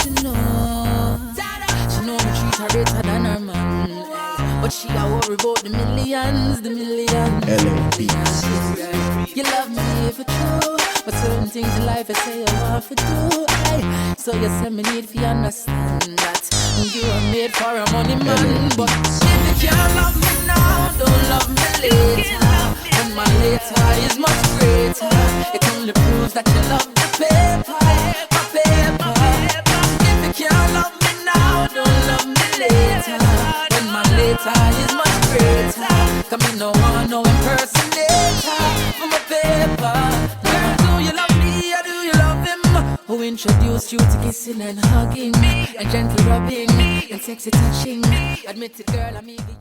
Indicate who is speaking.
Speaker 1: she know me treat her better than her man. But she a worry about the millions, the millions. You love me for true, but certain things in life I say I want to do. So you say me need to understand that you are made for a money man. But if you can't love me now, don't love me later. When my later is much greater, it only proves that you love the paper, my paper. If you can't love me now, don't love me later. When my later is much greater, come in no one, no impersonator for my paper. Girl, do you love me or do you love him? Who introduced you to kissing and hugging and gentle rubbing and sexy touching? Admit it, girl, I'm eager.